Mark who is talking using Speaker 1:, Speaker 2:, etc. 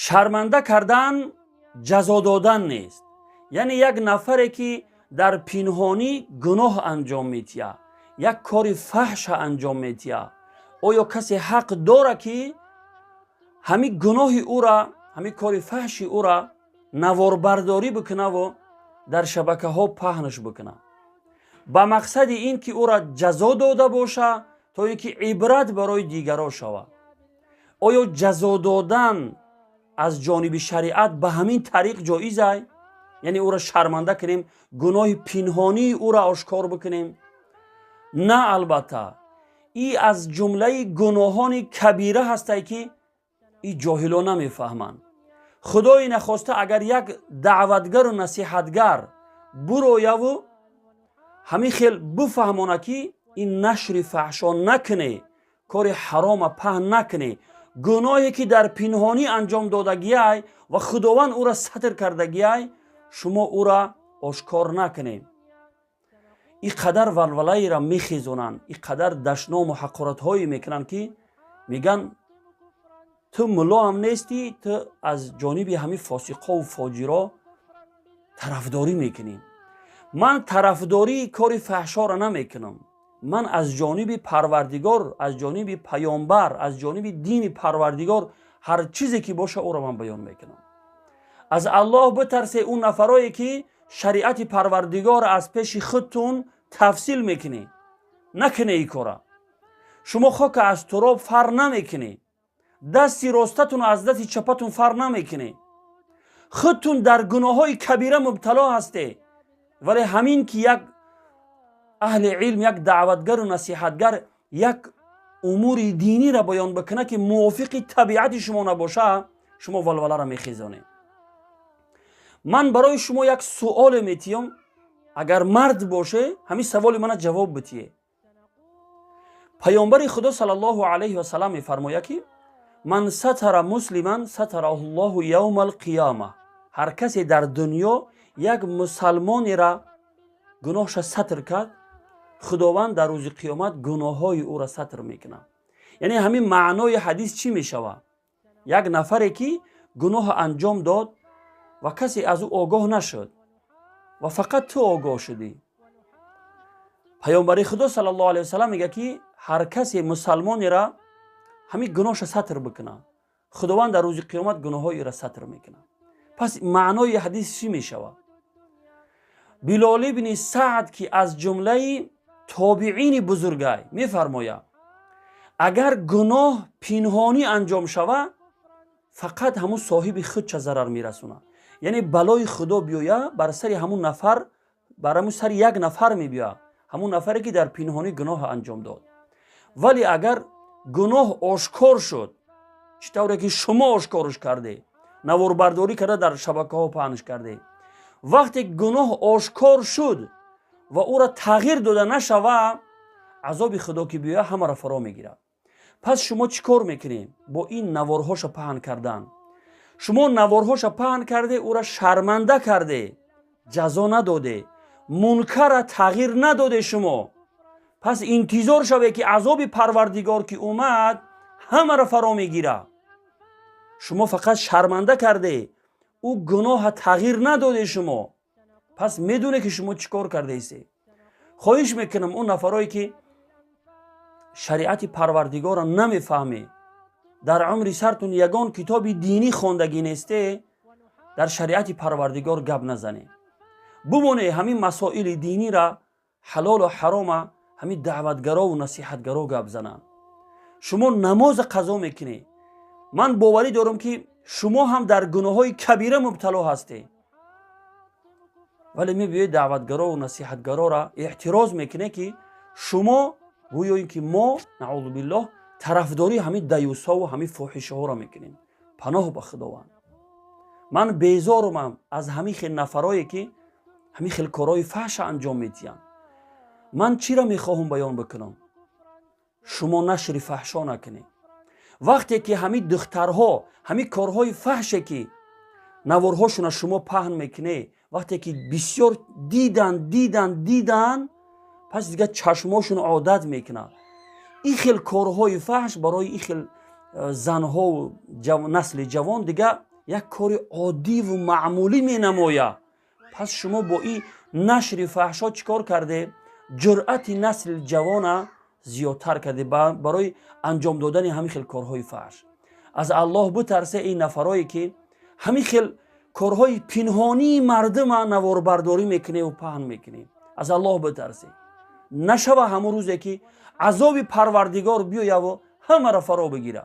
Speaker 1: شرمنده کردن جزا دادن نیست. یعنی یک نفری که در پنهانی گناه انجام میتیه، یک کار فحش انجام میتیه، آیا کسی حق داره که همین گناه او را، همین کار فحش او را نواربرداری بکنه و در شبکه ها پهنش بکنه با مقصد این که او را جزا داده باشه تا اینکه عبرت برای دیگران شود؟ آیا جزا دادن از جانب شریعت به همین طریق جایز است؟ یعنی او را شرمنده کنیم، گناه پنهانی او را آشکار بکنیم؟ نه، البته این از جمله گناهان کبیره هسته که این جاهلان نمیفهمند. خدای نخواسته اگر یک دعوتگر و نصیحتگر برویه و همین خیل بفهمانه که این نشر فحشا نکنه، کار حرام پهن نکنه، گناهی که در پنهانی انجام دادگیه و خداوند او را ستر کردگیه، شما او را آشکار نکنه. این قدر ولوله را میخیزونن، این قدر دشنام و حقارت هایی میکنن که میگن تو ملا هم نیستی، تو از جانب همین فاسقا و فاجرا طرفداری میکنی. من طرفداری کار فحشا را نمیکنم. من از جانب پروردگار، از جانب پیامبر، از جانب دین پروردگار هر چیزی که باشه او را من بیان میکنم. از الله بترسه، اون نفرایی که شریعت پروردگار از پیش خودتون تفصیل میکنی، نکنه ای کارا. شما خاک از تراب فر نمیکنی، دستی راستتون از دستی چپتون فر نمیکنی، خودتون در گناه های کبیره مبتلا هسته، ولی همین که یک اهل علم، یک دعوتگر و نصیحتگر یک امور دینی را بیان بکنه که موافق طبیعت شما نباشه، شما ولوله را میخیزانه. من برای شما یک سوال میتیم، اگر مرد باشه همین سوال من جواب بتیه. پیامبر خدا صلی الله علیه و سلم میفرماید که من ستر مسلما ستره الله یوم القیامه. هر کسی در دنیا یک مسلمانی را گناهش ستر کرد، خداوند در روز قیامت گناه های او را ستر میکنه. یعنی همین معنای حدیث چی میشوه؟ یک نفری که گناه انجام داد و کسی از او آگاه نشد و فقط تو آگاه شدی. پیامبر خدا صلی الله علیه و سلم میگه که هر کسی مسلمانی را همین گناهش ستر بکنه، خداوند در روز قیامت گناه های را ستر میکنه. پس معنای حدیث چی میشوه؟ بلال بن سعد که از جمله تابعین بزرگای میفرماید اگر گناه پنهانی انجام شوه فقط همون صاحب خودش ضرر میرسونه. یعنی بلای خدا بیایه بر سر همون نفر، بر همون سر یک نفر میبیه، همون نفری که در پنهانی گناه انجام داد. ولی اگر گناه آشکار شد، چطوره که شما آشکارش کرده، نواربرداری کرده، در شبکه ها پهنش کرده، وقتی گناه آشکار شد و او را تغییر داده نشوه، عذاب خدا که بیایه همه را فرا میگیره. پس شما چیکار میکنید با این نوارهاش پهن کردن؟ شما نوارهاش پهن کرده، او را شرمنده کرده، جزا نداده، منکر را تغییر نداده شما. پس انتظار شوه که عذاب پروردگار که اومد همه را فرا میگیره. شما فقط شرمنده کرده، او گناه تغییر نداده شما. پس میدونه که شما چیکار کرده ایسته. خواهش میکنم اون نفرایی که شریعت پروردگار را نمیفهمه، در عمر سرتون یگان کتاب دینی خوندگی نیسته، در شریعت پروردگار گپ نزنه. بمونه همین مسائل دینی را، حلال و حرام، همین دعوتگرا و نصیحتگرا گپ زنن. شما نماز قضا میکنی، من باوری دارم که شما هم در گناه های کبیره مبتلا هستی، ولی میبینید دعوتگرا و نصیحتگرا را اعتراض میکنه که شما گویا این که ما نعوذ بالله طرفداری همین دیوسا و همین فاحشه ها را میکنیم. پناه به خداوند. من بیزارم از همین خیل نفرایی که همین خیل کارهای فحش انجام میدین. من چی را میخواهم بیان بکنم؟ شما نشر فحشا نکنید. وقتی که همین دخترها همین کارهای فحشه که نوارهاشون شما پهن میکنه، وقتی که بسیار دیدن پس دیگه چشماشون عادت میکنه. این خیل کارهای فحش برای این خیل زنها و نسل جوان دیگه یک کار عادی و معمولی می نماید. پس شما با این نشر فحشا چیکار کرده؟ جرأت نسل جوان زیادتر کرده برای انجام دادن همین خیل کارهای فحش. از الله بترسه این نفرایی که همین خیل کارهای پنهانی مردم نوار برداری میکنه و پهن میکنه. از الله بترسه. نشوه همون روزی که عذاب پروردگار بیاید و همه را فرا بگیره.